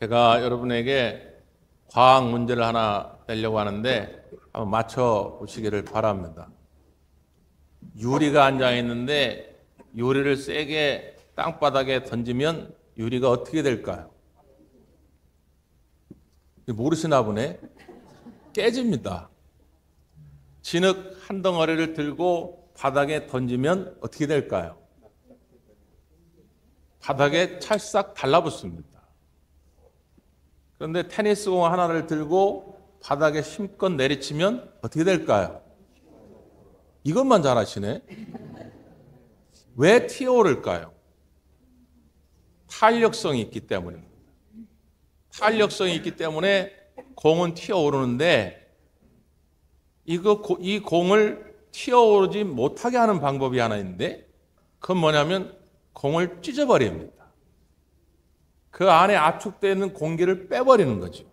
제가 여러분에게 과학 문제를 하나 내려고 하는데 한번 맞춰 보시기를 바랍니다. 유리가 앉아 있는데 유리를 세게 땅바닥에 던지면 유리가 어떻게 될까요? 모르시나 보네. 깨집니다. 진흙 한 덩어리를 들고 바닥에 던지면 어떻게 될까요? 바닥에 찰싹 달라붙습니다. 그런데 테니스 공 하나를 들고 바닥에 힘껏 내리치면 어떻게 될까요? 이것만 잘 아시네. 왜 튀어오를까요? 탄력성이 있기 때문입니다. 탄력성이 있기 때문에 공은 튀어오르는데 이 공을 튀어오르지 못하게 하는 방법이 하나 있는데 그건 뭐냐면 공을 찢어버립니다. 그 안에 압축되어 있는 공기를 빼버리는 거죠.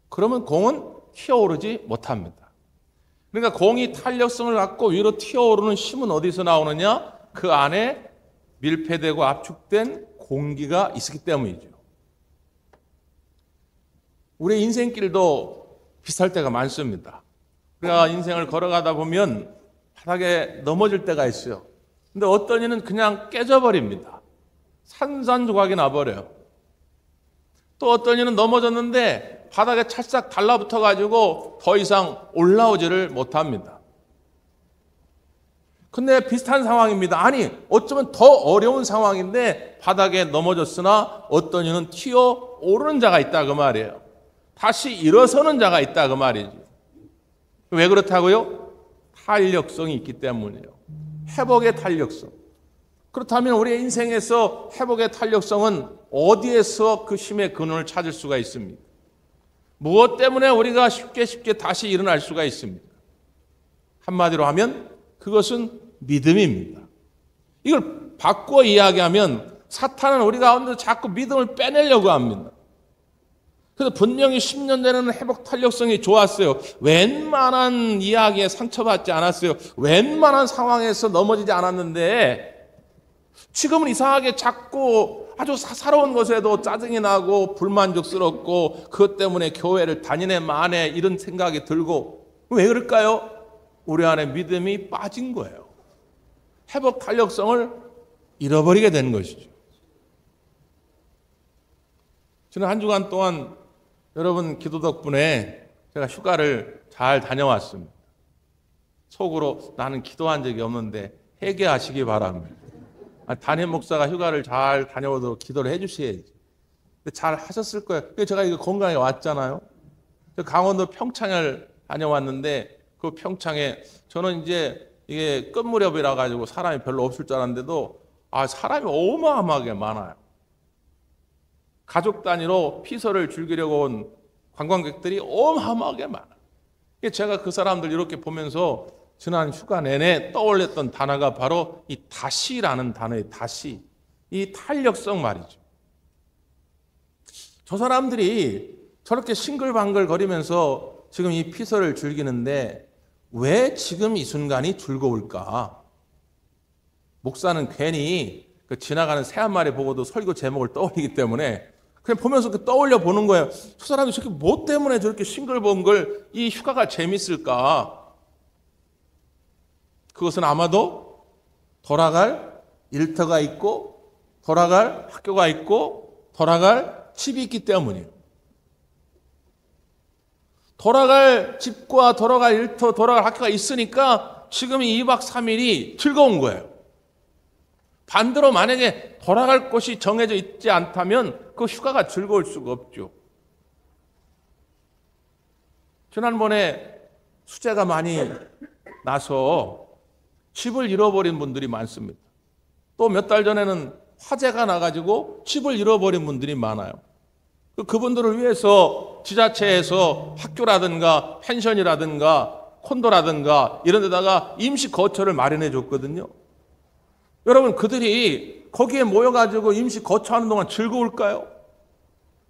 그러면 공은 튀어오르지 못합니다. 그러니까 공이 탄력성을 갖고 위로 튀어오르는 힘은 어디서 나오느냐? 그 안에 밀폐되고 압축된 공기가 있기 때문이죠. 우리 인생길도 비슷할 때가 많습니다. 우리가 인생을 걸어가다 보면 바닥에 넘어질 때가 있어요. 근데 어떤 이는 그냥 깨져버립니다. 산산조각이 나버려요. 또 어떤 이는 넘어졌는데 바닥에 찰싹 달라붙어가지고 더 이상 올라오지를 못합니다. 근데 비슷한 상황입니다. 아니, 어쩌면 더 어려운 상황인데 바닥에 넘어졌으나 어떤 이는 튀어오르는 자가 있다 그 말이에요. 다시 일어서는 자가 있다 그 말이죠. 왜 그렇다고요? 탄력성이 있기 때문이에요. 회복의 탄력성. 그렇다면 우리의 인생에서 회복의 탄력성은 어디에서 그 힘의 근원을 찾을 수가 있습니까? 무엇 때문에 우리가 쉽게 다시 일어날 수가 있습니까? 한마디로 하면 그것은 믿음입니다. 이걸 바꿔 이야기하면 사탄은 우리 가운데 자꾸 믿음을 빼내려고 합니다. 그래서 분명히 10년 전에는 회복 탄력성이 좋았어요. 웬만한 이야기에 상처받지 않았어요. 웬만한 상황에서 넘어지지 않았는데 지금은 이상하게 자꾸 아주 사사로운 것에도 짜증이 나고 불만족스럽고 그것 때문에 교회를 다니네 마네 이런 생각이 들고 왜 그럴까요? 우리 안에 믿음이 빠진 거예요. 회복 탄력성을 잃어버리게 된 것이죠. 저는 한 주간 동안 여러분 기도 덕분에 제가 휴가를 잘 다녀왔습니다. 속으로 나는 기도한 적이 없는데 회개하시기 바랍니다. 담임 목사가 휴가를 잘 다녀오도록 기도를 해주셔야지. 근데 잘 하셨을 거예요. 제가 이거 건강에 왔잖아요. 강원도 평창을 다녀왔는데 그 평창에 저는 이제 이게 끝 무렵이라 가지고 사람이 별로 없을 줄 알았는데도 사람이 어마어마하게 많아요. 가족 단위로 피서를 즐기려고 온 관광객들이 어마어마하게 많아요. 제가 그 사람들 이렇게 보면서 지난 휴가 내내 떠올렸던 단어가 바로 이 다시라는 단어의 다시. 이 탄력성 말이죠. 저 사람들이 저렇게 싱글방글 거리면서 지금 이 피서를 즐기는데 왜 지금 이 순간이 즐거울까? 목사는 괜히 그 지나가는 새 한 마리 보고도 설교 제목을 떠올리기 때문에 그냥 보면서 떠올려 보는 거예요. 저 사람이 저렇게 뭐 때문에 저렇게 싱글벙글 이 휴가가 재밌을까? 그것은 아마도 돌아갈 일터가 있고 돌아갈 학교가 있고 돌아갈 집이 있기 때문이에요. 돌아갈 집과 돌아갈 일터, 돌아갈 학교가 있으니까 지금 이 2박 3일이 즐거운 거예요. 반대로 만약에 돌아갈 곳이 정해져 있지 않다면 그 휴가가 즐거울 수가 없죠. 지난번에 수재가 많이 나서 집을 잃어버린 분들이 많습니다. 또 몇 달 전에는 화재가 나가지고 집을 잃어버린 분들이 많아요. 그분들을 위해서 지자체에서 학교라든가 펜션이라든가 콘도라든가 이런 데다가 임시 거처를 마련해 줬거든요. 여러분 그들이 거기에 모여가지고 임시 거처하는 동안 즐거울까요?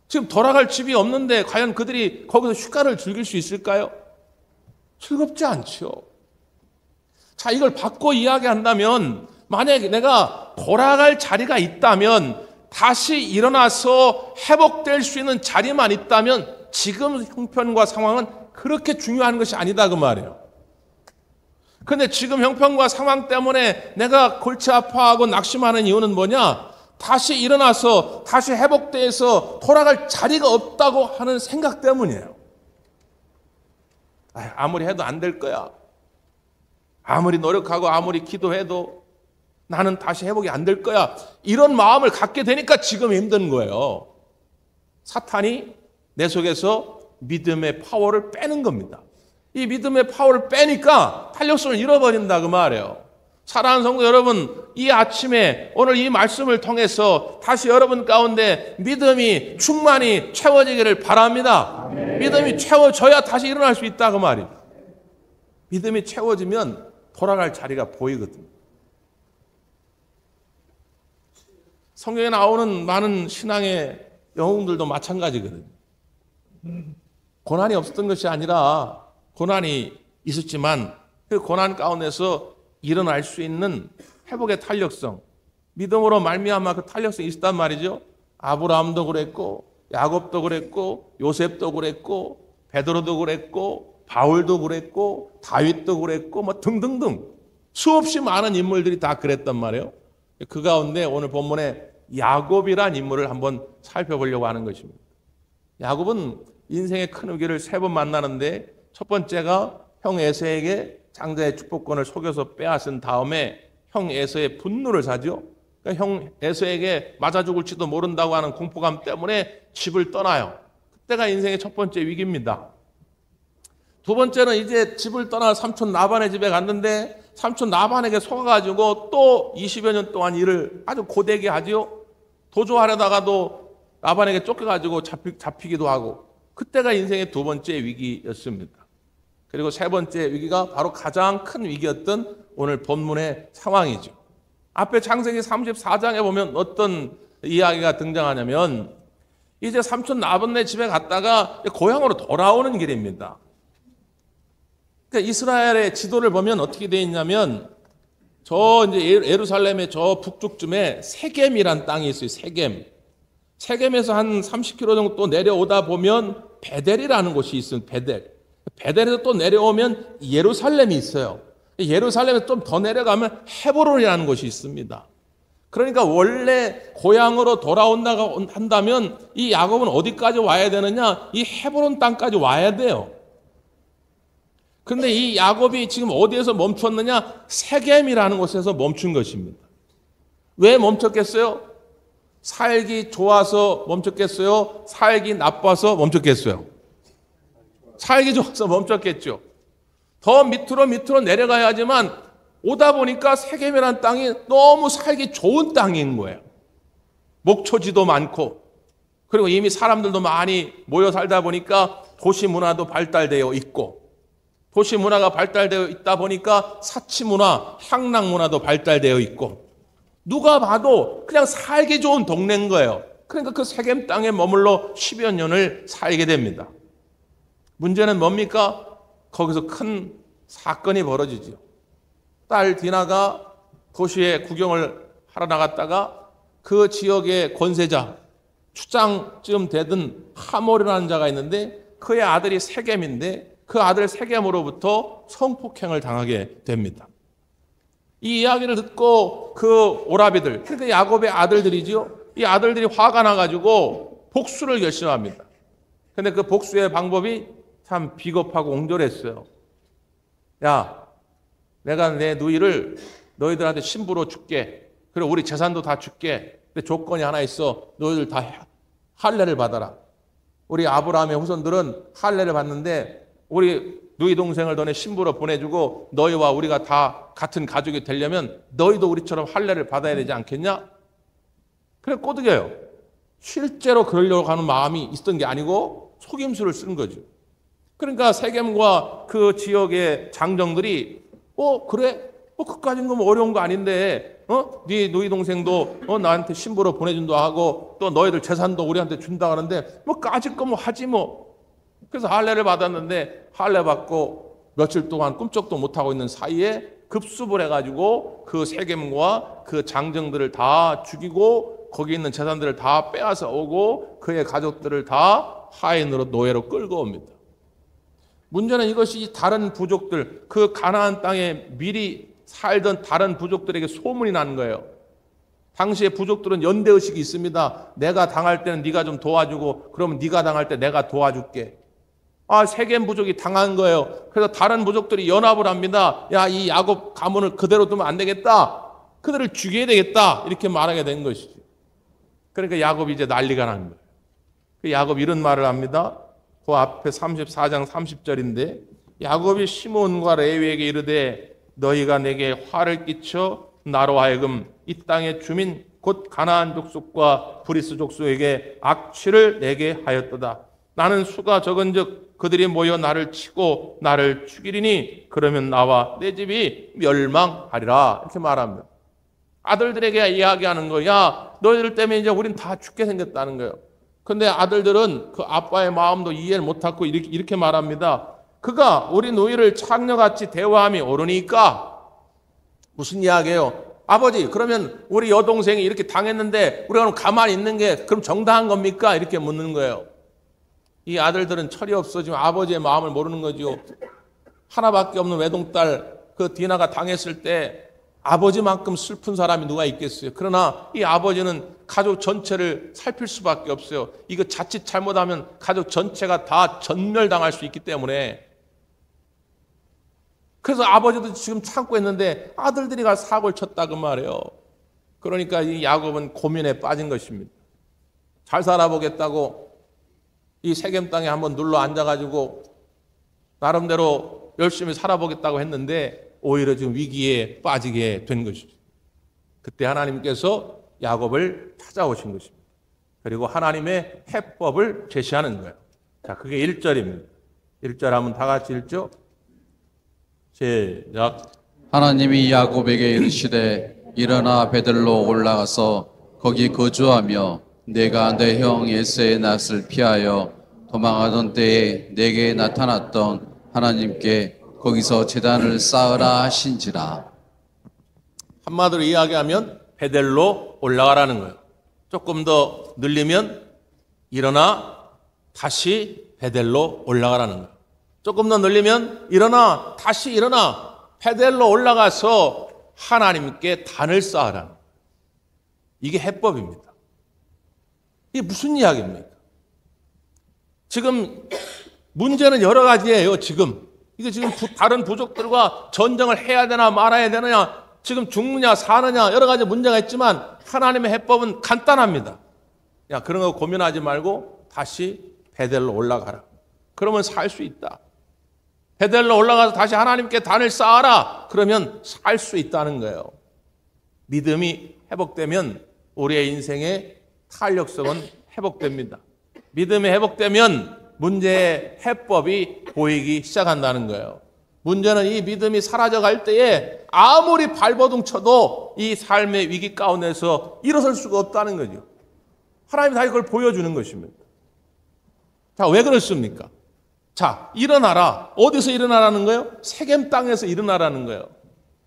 지금 돌아갈 집이 없는데 과연 그들이 거기서 휴가를 즐길 수 있을까요? 즐겁지 않죠. 자, 이걸 바꿔 이야기한다면 만약에 내가 돌아갈 자리가 있다면 다시 일어나서 회복될 수 있는 자리만 있다면 지금 형편과 상황은 그렇게 중요한 것이 아니다 그 말이에요. 그런데 지금 형편과 상황 때문에 내가 골치 아파하고 낙심하는 이유는 뭐냐? 다시 일어나서 다시 회복돼서 돌아갈 자리가 없다고 하는 생각 때문이에요. 아무리 해도 안 될 거야. 아무리 노력하고 아무리 기도해도 나는 다시 회복이 안 될 거야. 이런 마음을 갖게 되니까 지금 힘든 거예요. 사탄이 내 속에서 믿음의 파워를 빼는 겁니다. 이 믿음의 파워를 빼니까 탄력성을 잃어버린다 그 말이에요. 사랑하는 성도 여러분, 이 아침에 오늘 이 말씀을 통해서 다시 여러분 가운데 믿음이 충만히 채워지기를 바랍니다. 믿음이 채워져야 다시 일어날 수 있다 그 말입니다. 믿음이 채워지면 돌아갈 자리가 보이거든요. 성경에 나오는 많은 신앙의 영웅들도 마찬가지거든요. 고난이 없었던 것이 아니라 고난이 있었지만 그 고난 가운데서 일어날 수 있는 회복의 탄력성, 믿음으로 말미암아 그 탄력성이 있었단 말이죠. 아브라함도 그랬고 야곱도 그랬고 요셉도 그랬고 베드로도 그랬고 바울도 그랬고 다윗도 그랬고 뭐 등등등 수없이 많은 인물들이 다 그랬단 말이에요. 그 가운데 오늘 본문에 야곱이란 인물을 한번 살펴보려고 하는 것입니다. 야곱은 인생의 큰 위기를 3번 만나는데 첫 번째가 형 에서에게 장자의 축복권을 속여서 빼앗은 다음에 형 에서의 분노를 사죠. 그러니까 형 에서에게 맞아 죽을지도 모른다고 하는 공포감 때문에 집을 떠나요. 그때가 인생의 첫 번째 위기입니다. 두 번째는 이제 집을 떠나 삼촌 라반의 집에 갔는데 삼촌 라반에게 속아가지고 또 20여 년 동안 일을 아주 고되게 하지요. 도주하려다가도 라반에게 쫓겨가지고 잡히기도 하고 그때가 인생의 두 번째 위기였습니다. 그리고 세 번째 위기가 바로 가장 큰 위기였던 오늘 본문의 상황이죠. 앞에 창세기 34장에 보면 어떤 이야기가 등장하냐면 이제 삼촌 라반네 집에 갔다가 고향으로 돌아오는 길입니다. 그러니까 이스라엘의 지도를 보면 어떻게 되어 있냐면 저 이제 예루살렘의 저 북쪽쯤에 세겜이란 땅이 있어요. 세겜에서 한 30km 정도 내려오다 보면 베델이라는 곳이 있어요. 베델에서 또 내려오면 예루살렘이 있어요. 예루살렘에서 좀 더 내려가면 헤브론이라는 곳이 있습니다. 그러니까 원래 고향으로 돌아온다고 한다면 이 야곱은 어디까지 와야 되느냐? 이 헤브론 땅까지 와야 돼요. 그런데 이 야곱이 지금 어디에서 멈췄느냐? 세겜이라는 곳에서 멈춘 것입니다. 왜 멈췄겠어요? 살기 좋아서 멈췄겠어요? 살기 나빠서 멈췄겠어요? 살기 좋아서 멈췄겠죠. 더 밑으로 내려가야지만 오다 보니까 세겜이라는 땅이 너무 살기 좋은 땅인 거예요. 목초지도 많고 그리고 이미 사람들도 많이 모여 살다 보니까 도시 문화도 발달되어 있고 도시 문화가 발달되어 있다 보니까 사치 문화, 향락 문화도 발달되어 있고 누가 봐도 그냥 살기 좋은 동네인 거예요. 그러니까 그 세겜 땅에 머물러 10여 년을 살게 됩니다. 문제는 뭡니까? 거기서 큰 사건이 벌어지죠. 딸 디나가 도시에 구경을 하러 나갔다가 그 지역의 권세자, 추장쯤 되던 하몰이라는 자가 있는데 그의 아들이 세겜인데 그 아들 세겜으로부터 성폭행을 당하게 됩니다. 이 이야기를 듣고 그 오라비들, 그러니까 야곱의 아들들이죠. 이 아들들이 화가 나가지고 복수를 결심합니다. 그런데 그 복수의 방법이 참 비겁하고 옹졸했어요. 야, 내가 내 누이를 너희들한테 신부로 줄게. 그리고 우리 재산도 다 줄게. 근데 조건이 하나 있어. 너희들 다 할례를 받아라. 우리 아브라함의 후손들은 할례를 받는데 우리 누이 동생을 너네 신부로 보내주고 너희와 우리가 다 같은 가족이 되려면 너희도 우리처럼 할례를 받아야 되지 않겠냐? 그래 꼬드겨요. 실제로 그러려고 하는 마음이 있었던 게 아니고 속임수를 쓴 거죠. 그러니까 세겜과 그 지역의 장정들이 그래? 그까진 건 어려운 거 아닌데 네 누이 동생도 나한테 신부로 보내준다 하고 또 너희들 재산도 우리한테 준다 하는데 까짓 거 하지 뭐. 그래서 할례를 받았는데 할례 받고 며칠 동안 꿈쩍도 못하고 있는 사이에 급습을 해가지고 그 세겜과 그 장정들을 다 죽이고 거기 있는 재산들을 다 빼앗아 오고 그의 가족들을 다 하인으로 노예로 끌고 옵니다. 문제는 이것이 다른 부족들, 그 가나안 땅에 미리 살던 다른 부족들에게 소문이 난 거예요. 당시에 부족들은 연대의식이 있습니다. 내가 당할 때는 네가 좀 도와주고 그러면 네가 당할 때 내가 도와줄게. 세겜 부족이 당한 거예요. 그래서 다른 부족들이 연합을 합니다. 야, 이 야곱 가문을 그대로 두면 안 되겠다. 그들을 죽여야 되겠다. 이렇게 말하게 된 것이죠. 그러니까 야곱이 이제 난리가 난 거예요. 그 야곱이 이런 말을 합니다. 그 앞에 34장 30절인데 야곱이 시몬과 레위에게 이르되 너희가 내게 화를 끼쳐 나로 하여금 이 땅의 주민 곧 가나안 족속과 브리스 족속에게 악취를 내게 하였도다. 나는 수가 적은즉 그들이 모여 나를 치고 나를 죽이리니 그러면 나와 내 집이 멸망하리라. 이렇게 말합니다. 아들들에게 이야기하는 거예요. 야, 너희들 때문에 이제 우린 다 죽게 생겼다는 거예요. 근데 아들들은 그 아빠의 마음도 이해를 못하고 이렇게 말합니다. 그가 우리 누이를 창녀같이 대우함이 옳으니까. 무슨 이야기예요? 아버지, 그러면 우리 여동생이 이렇게 당했는데 우리가 그럼 가만히 있는 게 그럼 정당한 겁니까? 이렇게 묻는 거예요. 이 아들들은 철이 없어 지금 아버지의 마음을 모르는 거죠. 하나밖에 없는 외동딸 그 디나가 당했을 때 아버지만큼 슬픈 사람이 누가 있겠어요. 그러나 이 아버지는 가족 전체를 살필 수밖에 없어요. 이거 자칫 잘못하면 가족 전체가 다 전멸당할 수 있기 때문에. 그래서 아버지도 지금 참고 있는데 아들들이 가 사고를 쳤다 그 말이에요. 그러니까 이 야곱은 고민에 빠진 것입니다. 잘 살아보겠다고 이 세겜 땅에 한번 눌러 앉아가지고 나름대로 열심히 살아보겠다고 했는데 오히려 지금 위기에 빠지게 된 것이죠. 그때 하나님께서 야곱을 찾아오신 것입니다. 그리고 하나님의 해법을 제시하는 거예요. 자, 그게 1절입니다. 1절 한번 다 같이 읽죠. 시작. 하나님이 야곱에게 이르시되 일어나 베들로 올라가서 거기 거주하며 내가 내 형 에서의 낯을 피하여 도망하던 때에 내게 나타났던 하나님께 거기서 제단을 쌓으라 하신지라. 한마디로 이야기하면 베델로 올라가라는 거예요. 조금 더 늘리면 일어나 다시 베델로 올라가라는 거예요. 조금 더 늘리면 일어나 다시 일어나 베델로 올라가서 하나님께 단을 쌓으라는 거예요. 이게 해법입니다. 이게 무슨 이야기입니까? 지금 문제는 여러 가지예요. 이게 지금 다른 부족들과 전쟁을 해야 되나 말아야 되느냐, 지금 죽느냐 사느냐 여러 가지 문제가 있지만 하나님의 해법은 간단합니다. 야, 그런 거 고민하지 말고 다시 베델로 올라가라. 그러면 살 수 있다. 베델로 올라가서 다시 하나님께 단을 쌓아라. 그러면 살 수 있다는 거예요. 믿음이 회복되면 우리의 인생의 탄력성은 회복됩니다. 믿음이 회복되면 문제의 해법이 보이기 시작한다는 거예요. 문제는 이 믿음이 사라져갈 때에 아무리 발버둥 쳐도 이 삶의 위기 가운데서 일어설 수가 없다는 거죠. 하나님이 다시 그걸 보여주는 것입니다. 자, 왜 그렇습니까? 자, 일어나라. 어디서 일어나라는 거예요? 세겜 땅에서 일어나라는 거예요.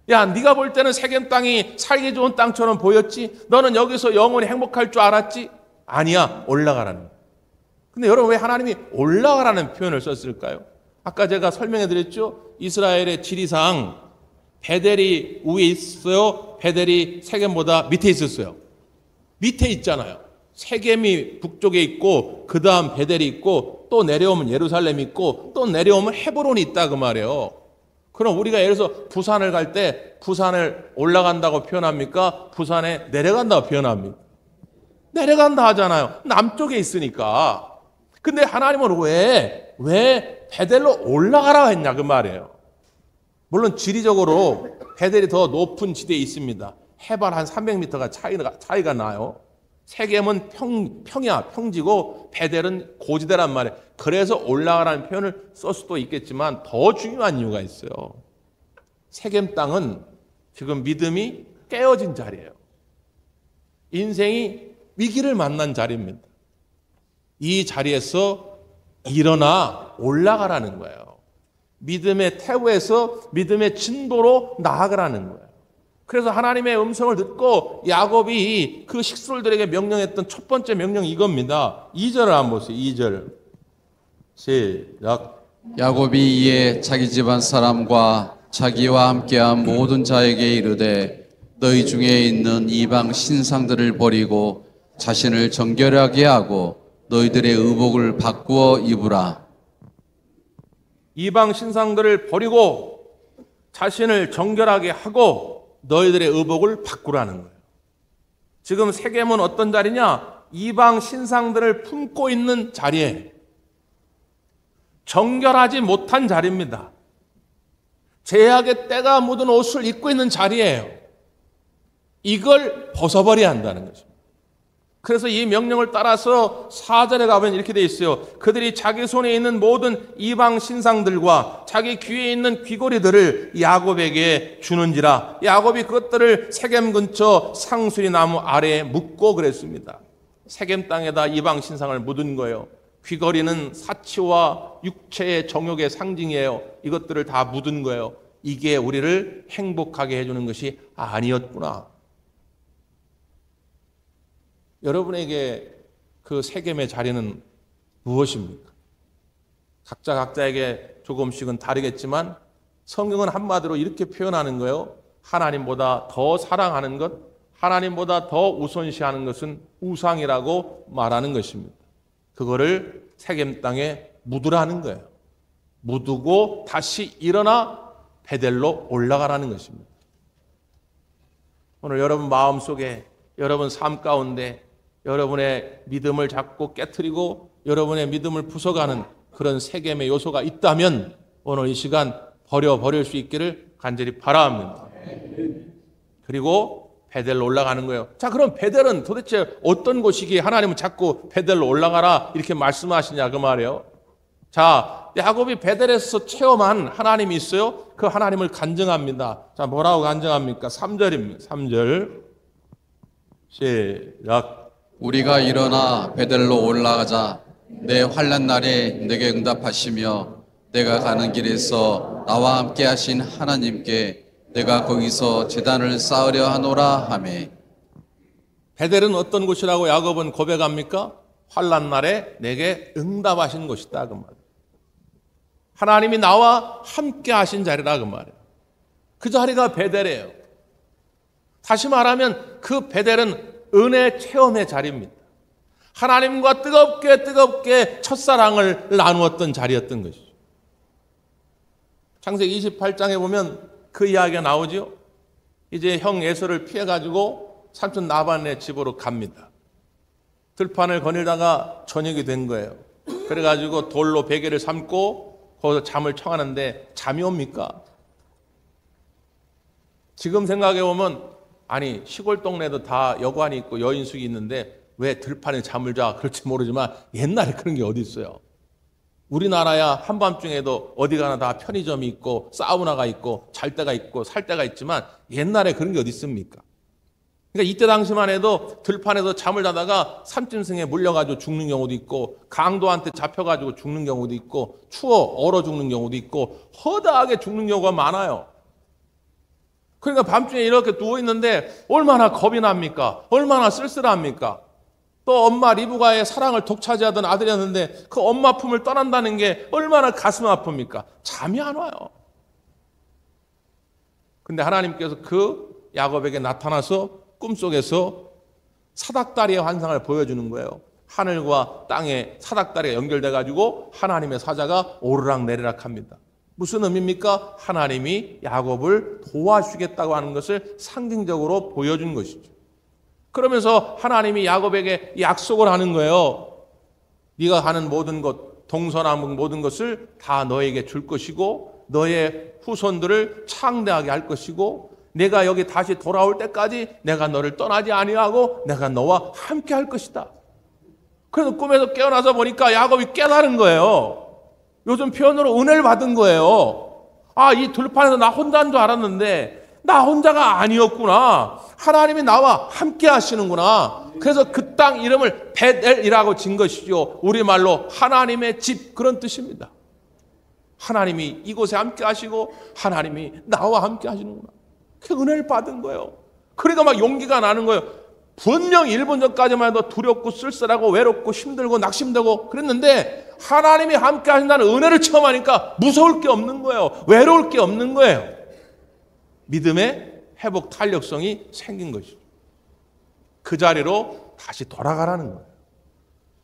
야, 네가 볼 때는 세겜 땅이 살기 좋은 땅처럼 보였지? 너는 여기서 영원히 행복할 줄 알았지? 아니야, 올라가라는 거예요. 근데 여러분 왜 하나님이 올라가라는 표현을 썼을까요? 아까 제가 설명해 드렸죠? 이스라엘의 지리상 베델이 위에 있어요? 베델이 세겜보다 밑에 있었어요? 밑에 있잖아요. 세겜이 북쪽에 있고 그 다음 베델이 있고 또 내려오면 예루살렘이 있고 또 내려오면 헤브론이 있다 그 말이에요. 그럼 우리가 예를 들어서 부산을 갈 때 부산을 올라간다고 표현합니까? 부산에 내려간다고 표현합니까? 내려간다 하잖아요. 남쪽에 있으니까. 근데 하나님은 왜 베델로 올라가라 했냐 그 말이에요. 물론 지리적으로 베델이 더 높은 지대에 있습니다. 해발 한 300m가 차이가 나요. 세겜은 평지고 베델은 고지대란 말이에요. 그래서 올라가라는 표현을 쓸 수도 있겠지만 더 중요한 이유가 있어요. 세겜 땅은 지금 믿음이 깨어진 자리예요. 인생이 위기를 만난 자리입니다. 이 자리에서 일어나 올라가라는 거예요. 믿음의 태우에서 믿음의 진도로 나아가라는 거예요. 그래서 하나님의 음성을 듣고 야곱이 그 식솔들에게 명령했던 첫 번째 명령이 이겁니다. 2절을 한번 보세요. 2절. 시작. 야곱이 이에 자기 집안 사람과 자기와 함께한 모든 자에게 이르되 너희 중에 있는 이방 신상들을 버리고 자신을 정결하게 하고 너희들의 의복을 바꾸어 입으라. 이방 신상들을 버리고 자신을 정결하게 하고 너희들의 의복을 바꾸라는 거예요. 지금 세겜은 어떤 자리냐? 이방 신상들을 품고 있는 자리에 정결하지 못한 자리입니다. 제약의 때가 묻은 옷을 입고 있는 자리예요. 이걸 벗어버려야 한다는 거죠. 그래서 이 명령을 따라서 4절에 가면 이렇게 돼 있어요. 그들이 자기 손에 있는 모든 이방 신상들과 자기 귀에 있는 귀고리들을 야곱에게 주는지라. 야곱이 그것들을 세겜 근처 상수리 나무 아래에 묻고 그랬습니다. 세겜 땅에다 이방 신상을 묻은 거예요. 귀걸이는 사치와 육체의 정욕의 상징이에요. 이것들을 다 묻은 거예요. 이게 우리를 행복하게 해주는 것이 아니었구나. 여러분에게 그 세겜의 자리는 무엇입니까? 각자에게 조금씩은 다르겠지만 성경은 한마디로 이렇게 표현하는 거예요. 하나님보다 더 사랑하는 것, 하나님보다 더 우선시하는 것은 우상이라고 말하는 것입니다. 그거를 세겜 땅에 묻으라는 거예요. 묻고 다시 일어나 베델로 올라가라는 것입니다. 오늘 여러분 마음속에, 여러분 삶 가운데 여러분의 믿음을 자꾸 깨트리고 여러분의 믿음을 부숴가는 그런 세겜의 요소가 있다면 오늘 이 시간 버릴 수 있기를 간절히 바라옵니다. 그리고 베델로 올라가는 거예요. 자, 그럼 베델은 도대체 어떤 곳이기에 하나님은 자꾸 베델로 올라가라 이렇게 말씀하시냐 그 말이에요. 자, 야곱이 베델에서 체험한 하나님이 있어요. 그 하나님을 간증합니다. 자, 뭐라고 간증합니까? 3절입니다. 3절. 시작. 우리가 일어나 베델로 올라가자. 내 환난 날에 내게 응답하시며 내가 가는 길에서 나와 함께 하신 하나님께 내가 거기서 제단을 쌓으려 하노라 하매. 베델은 어떤 곳이라고 야곱은 고백합니까? 환난 날에 내게 응답하신 곳이다 그 말이에요. 하나님이 나와 함께 하신 자리라 그 말이에요. 그 자리가 베델이에요. 다시 말하면 그 베델은 은혜 체험의 자리입니다. 하나님과 뜨겁게 첫사랑을 나누었던 자리였던 것이죠. 창세기 28장에 보면 그 이야기가 나오죠. 이제 형 에서를 피해가지고 삼촌 라반의 집으로 갑니다. 들판을 거닐다가 저녁이 된 거예요. 그래가지고 돌로 베개를 삼고 거기서 잠을 청하는데 잠이 옵니까? 지금 생각해보면 아니 시골 동네도 다 여관이 있고 여인숙이 있는데 왜 들판에 잠을 자? 그럴지 모르지만 옛날에 그런 게 어디 있어요. 우리나라야 한밤중에도 어디 가나 다 편의점이 있고 사우나가 있고 잘 때가 있고 살 때가 있지만 옛날에 그런 게 어디 있습니까? 그러니까 이때 당시만 해도 들판에서 잠을 자다가 산짐승에 물려가지고 죽는 경우도 있고 강도한테 잡혀가지고 죽는 경우도 있고 추워 얼어 죽는 경우도 있고 허다하게 죽는 경우가 많아요. 그러니까 밤중에 이렇게 누워있는데 얼마나 겁이 납니까? 얼마나 쓸쓸합니까? 또 엄마 리브가의 사랑을 독차지하던 아들이었는데 그 엄마 품을 떠난다는 게 얼마나 가슴 아픕니까? 잠이 안 와요. 근데 하나님께서 그 야곱에게 나타나서 꿈속에서 사닥다리의 환상을 보여주는 거예요. 하늘과 땅에 사닥다리가 연결돼가지고 하나님의 사자가 오르락 내리락 합니다. 무슨 의미입니까? 하나님이 야곱을 도와주겠다고 하는 것을 상징적으로 보여준 것이죠. 그러면서 하나님이 야곱에게 약속을 하는 거예요. 네가 가는 모든 것, 동서남북 모든 것을 다 너에게 줄 것이고 너의 후손들을 창대하게 할 것이고 내가 여기 다시 돌아올 때까지 내가 너를 떠나지 아니하고 내가 너와 함께 할 것이다. 그래서 꿈에서 깨어나서 보니까 야곱이 깨달은 거예요. 요즘 표현으로 은혜를 받은 거예요. 아, 이 들판에서 나 혼자인 줄 알았는데 나 혼자가 아니었구나. 하나님이 나와 함께 하시는구나. 그래서 그 땅 이름을 베델이라고 진 것이죠. 우리말로 하나님의 집 그런 뜻입니다. 하나님이 이곳에 함께 하시고 하나님이 나와 함께 하시는구나. 그 은혜를 받은 거예요. 그러니까 막 용기가 나는 거예요. 분명 1분 전까지만 해도 두렵고 쓸쓸하고 외롭고 힘들고 낙심되고 그랬는데 하나님이 함께 하신다는 은혜를 처음 하니까 무서울 게 없는 거예요. 외로울 게 없는 거예요. 믿음의 회복 탄력성이 생긴 것이죠. 그 자리로 다시 돌아가라는 거예요.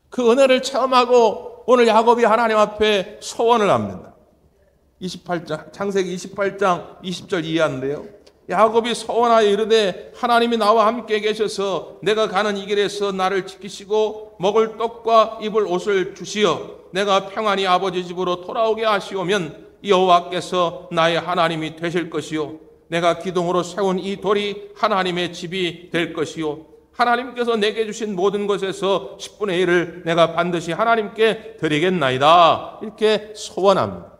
그 은혜를 체험하고 오늘 야곱이 하나님 앞에 소원을 합니다. 28장, 창세기 28장 20절 이해하는데요. 야곱이 소원하여 이르되 하나님이 나와 함께 계셔서 내가 가는 이 길에서 나를 지키시고 먹을 떡과 입을 옷을 주시어 내가 평안히 아버지 집으로 돌아오게 하시오면 여호와께서 나의 하나님이 되실 것이요 내가 기둥으로 세운 이 돌이 하나님의 집이 될 것이요 하나님께서 내게 주신 모든 것에서 10분의 1을 내가 반드시 하나님께 드리겠나이다. 이렇게 소원합니다.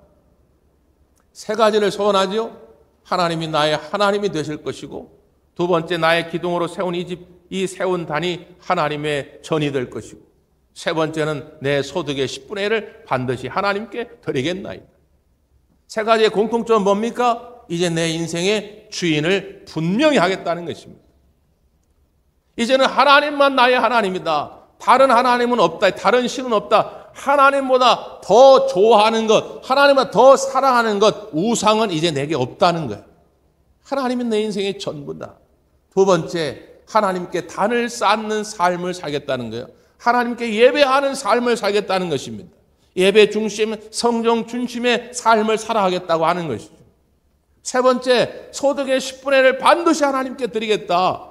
세 가지를 소원하지요. 하나님이 나의 하나님이 되실 것이고, 두 번째 나의 기둥으로 세운 이 집, 이 세운 단이 하나님의 전이 될 것이고, 세 번째는 내 소득의 10분의 1을 반드시 하나님께 드리겠나이다. 세 가지의 공통점은 뭡니까? 이제 내 인생의 주인을 분명히 하겠다는 것입니다. 이제는 하나님만 나의 하나님이다. 다른 하나님은 없다. 다른 신은 없다. 하나님보다 더 좋아하는 것, 하나님보다 더 사랑하는 것, 우상은 이제 내게 없다는 거예요. 하나님은 내 인생의 전부다. 두 번째, 하나님께 단을 쌓는 삶을 살겠다는 거예요. 하나님께 예배하는 삶을 살겠다는 것입니다. 예배 중심, 성령 중심의 삶을 살아가겠다고 하는 것이죠. 세 번째, 소득의 10분의 1을 반드시 하나님께 드리겠다.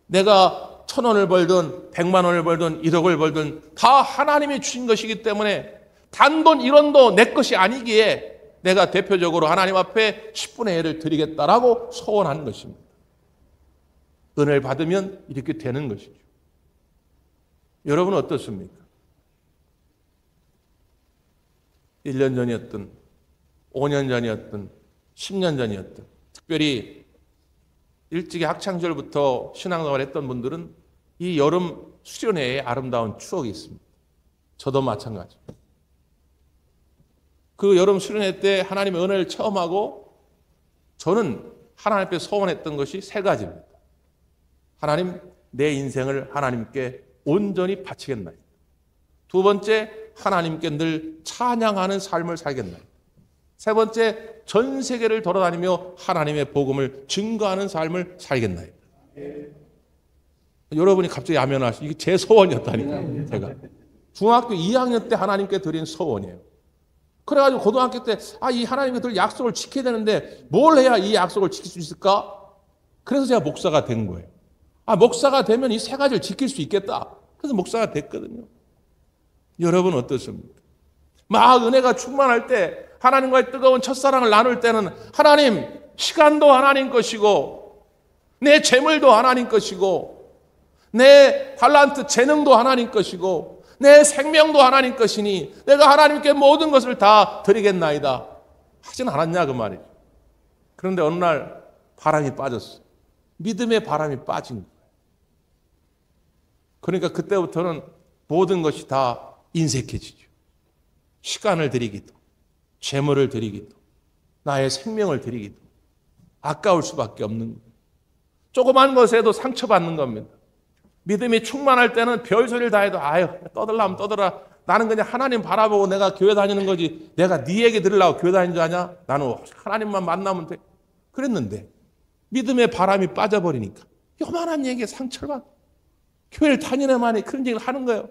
내가 1,000원을 벌든 100만 원을 벌든 1억을 벌든 다 하나님이 주신 것이기 때문에 단돈 1원도 내 것이 아니기에 내가 대표적으로 하나님 앞에 10분의 1을 드리겠다라고 소원하는 것입니다. 은혜를 받으면 이렇게 되는 것이죠. 여러분은 어떻습니까? 1년 전이었든 5년 전이었든 10년 전이었든 특별히 일찍이 학창시절부터 신앙생활을 했던 분들은 이 여름 수련회에 아름다운 추억이 있습니다. 저도 마찬가지입니다. 그 여름 수련회 때 하나님의 은혜를 체험하고 저는 하나님 앞에 소원했던 것이 세 가지입니다. 하나님, 내 인생을 하나님께 온전히 바치겠나이다. 두 번째, 하나님께 늘 찬양하는 삶을 살겠나이다. 세 번째, 전 세계를 돌아다니며 하나님의 복음을 증거하는 삶을 살겠나이다. 여러분이 갑자기 아멘하시고 이게 제 소원이었다니까요. 제가 중학교 2학년 때 하나님께 드린 소원이에요. 그래가지고 고등학교 때 이 하나님께 들 약속을 지켜야 되는데 뭘 해야 이 약속을 지킬 수 있을까? 그래서 제가 목사가 된 거예요. 목사가 되면 이 세 가지를 지킬 수 있겠다. 그래서 목사가 됐거든요. 여러분 어떻습니까? 막 은혜가 충만할 때 하나님과의 뜨거운 첫사랑을 나눌 때는 하나님, 시간도 하나님 것이고 내 재물도 하나님 것이고 내 달란트 재능도 하나님 것이고 내 생명도 하나님 것이니 내가 하나님께 모든 것을 다 드리겠나이다. 하진 않았냐 그 말이죠. 그런데 어느 날 바람이 빠졌어요. 믿음의 바람이 빠진 거예요. 그러니까 그때부터는 모든 것이 다 인색해지죠. 시간을 드리기도, 재물을 드리기도, 나의 생명을 드리기도 아까울 수밖에 없는 거예요. 조그만 것에도 상처받는 겁니다. 믿음이 충만할 때는 별소리를 다 해도 떠들라면 떠들어. 나는 그냥 하나님 바라보고 내가 교회 다니는 거지. 내가 네 얘기 들으려고 교회 다니는 줄 아냐? 나는 하나님만 만나면 돼. 그랬는데 믿음의 바람이 빠져버리니까 요만한 얘기에 상처를 받고 교회를 다니네만이 그런 얘기를 하는 거예요.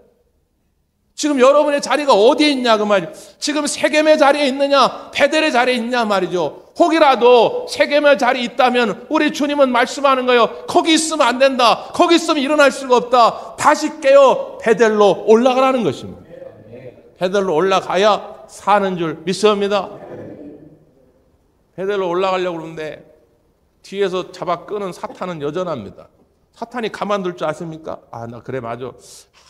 지금 여러분의 자리가 어디에 있냐 그 말이죠. 지금 세겜의 자리에 있느냐 베델의 자리에 있냐 말이죠. 혹이라도 세겜의 자리에 있다면 우리 주님은 말씀하는 거예요. 거기 있으면 안 된다. 거기 있으면 일어날 수가 없다. 다시 깨어 베델로 올라가라는 것입니다. 베델로 올라가야 사는 줄 믿습니다. 베델로 올라가려고 그러는데 뒤에서 잡아 끄는 사탄은 여전합니다. 사탄이 가만둘 줄 아십니까? 나 그래 맞아.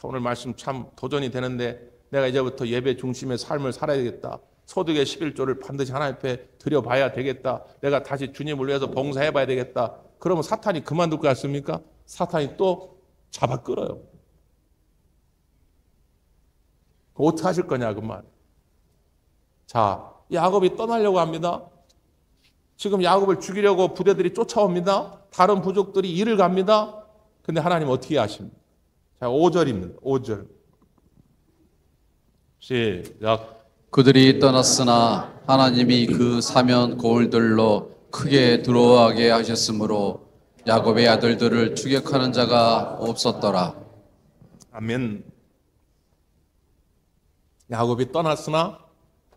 오늘 말씀 참 도전이 되는데 내가 이제부터 예배 중심의 삶을 살아야 되겠다. 소득의 11조를 반드시 하나님 앞에 드려봐야 되겠다. 내가 다시 주님을 위해서 봉사해봐야 되겠다. 그러면 사탄이 그만둘 것 같습니까? 사탄이 또 잡아 끌어요. 어떻게 하실 거냐 그 말. 자, 야곱이 떠나려고 합니다. 지금 야곱을 죽이려고 부대들이 쫓아옵니다. 다른 부족들이 이를 갑니다. 근데 하나님 어떻게 하십니까? 자, 5절입니다. 5절. 시작. 그들이 떠났으나 하나님이 그 사면 고을들로 크게 들어가게 하셨으므로 야곱의 아들들을 추격하는 자가 없었더라. 아멘. 야곱이 떠났으나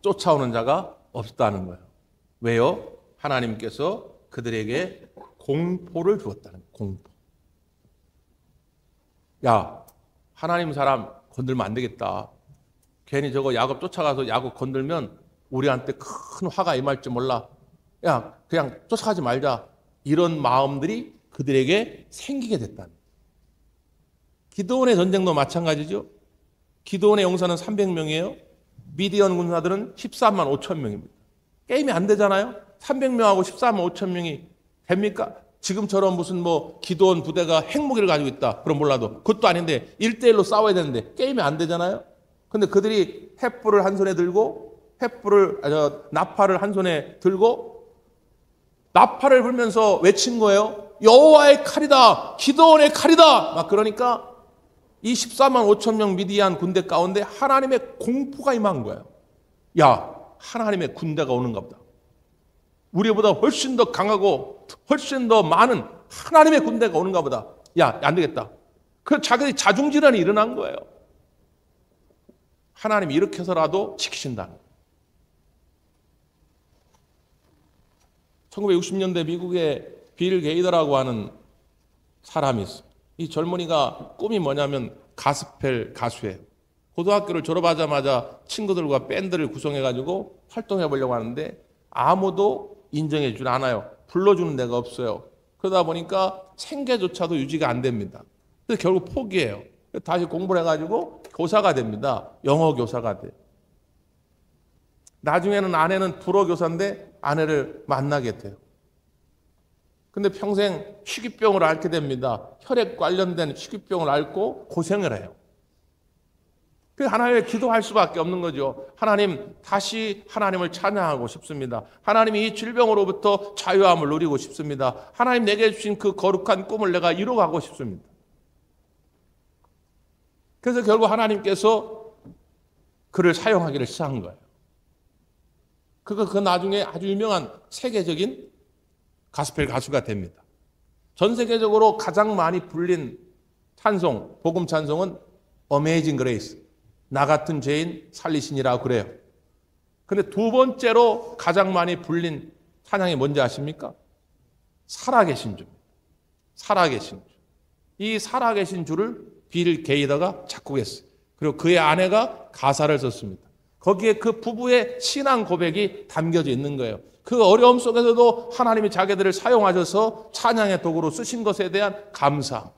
쫓아오는 자가 없다는 거예요. 왜요? 하나님께서 그들에게 공포를 주었다는 거예요. 공포. 야, 하나님 사람 건들면 안 되겠다. 괜히 저거 야곱 쫓아가서 야곱 건들면 우리한테 큰 화가 임할지 몰라. 야, 그냥 쫓아가지 말자. 이런 마음들이 그들에게 생기게 됐다는 거예요. 기드온의 전쟁도 마찬가지죠. 기드온의 용사는 300명이에요. 미디안 군사들은 13만 5천 명입니다. 게임이 안 되잖아요. 300명하고 14만 5천 명이 됩니까? 지금처럼 무슨 뭐 기드온 부대가 핵무기를 가지고 있다. 그럼 몰라도 그것도 아닌데 1대1로 싸워야 되는데 게임이 안 되잖아요. 근데 그들이 횃불을 한 손에 들고 나팔을 한 손에 들고 나팔을 불면서 외친 거예요. 여호와의 칼이다. 기드온의 칼이다. 막 그러니까 이 14만 5천 명 미디안 군대 가운데 하나님의 공포가 임한 거예요. 야, 하나님의 군대가 오는가 보다. 우리보다 훨씬 더 강하고 훨씬 더 많은 하나님의 군대가 오는가 보다. 야, 안 되겠다. 그래서 자기들이 자중질환이 일어난 거예요. 하나님이 이렇게 해서라도 지키신다는 거예요. 1960년대 미국에 빌 게이더라고 하는 사람이 있어요. 이 젊은이가 꿈이 뭐냐면 가스펠 가수예요. 고등학교를 졸업하자마자 친구들과 밴드를 구성해가지고 활동해 보려고 하는데 아무도 인정해 주지 않아요. 불러주는 데가 없어요. 그러다 보니까 생계조차도 유지가 안 됩니다. 그래서 결국 포기해요. 다시 공부를 해가지고 교사가 됩니다. 영어 교사가 돼요. 나중에는 아내는 불어 교사인데 아내를 만나게 돼요. 근데 평생 희귀병을 앓게 됩니다. 혈액 관련된 희귀병을 앓고 고생을 해요. 그래서 하나님께 기도할 수밖에 없는 거죠. 하나님, 다시 하나님을 찬양하고 싶습니다. 하나님이 이 질병으로부터 자유함을 누리고 싶습니다. 하나님 내게 주신 그 거룩한 꿈을 내가 이루어가고 싶습니다. 그래서 결국 하나님께서 그를 사용하기를 시작한 거예요. 그 나중에 아주 유명한 세계적인 가스펠 가수가 됩니다. 전 세계적으로 가장 많이 불린 찬송, 복음 찬송은 Amazing Grace, 나 같은 죄인 살리시니라고 그래요. 근데 두 번째로 가장 많이 불린 찬양이 뭔지 아십니까? 살아계신 주. 살아계신 주. 이 살아계신 주를 빌 게이더가 작곡했어요. 그리고 그의 아내가 가사를 썼습니다. 거기에 그 부부의 신앙 고백이 담겨져 있는 거예요. 그 어려움 속에서도 하나님이 자기들을 사용하셔서 찬양의 도구로 쓰신 것에 대한 감사.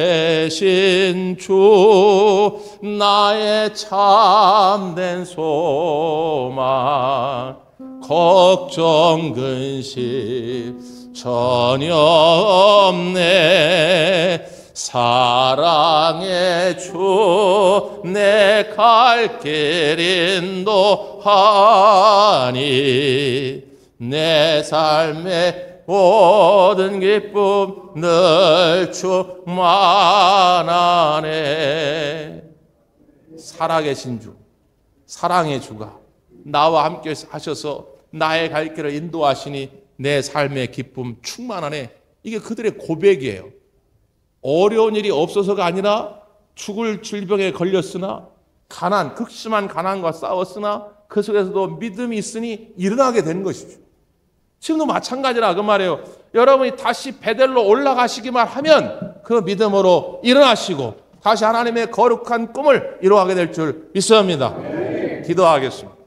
살아계신 주 나의 참된 소망 걱정 근심 전혀 없네 사랑의 주 내 갈 길 인도하니 내 삶의 모든 기쁨 늘 충만하네. 살아계신 주, 사랑의 주가 나와 함께 하셔서 나의 갈 길을 인도하시니 내 삶의 기쁨 충만하네. 이게 그들의 고백이에요. 어려운 일이 없어서가 아니라 죽을 질병에 걸렸으나 가난, 극심한 가난과 싸웠으나 그 속에서도 믿음이 있으니 일어나게 된 것이죠. 지금도 마찬가지라 그 말이에요. 여러분이 다시 베델로 올라가시기만 하면 그 믿음으로 일어나시고 다시 하나님의 거룩한 꿈을 이루어가게 될 줄 믿습니다. 기도하겠습니다.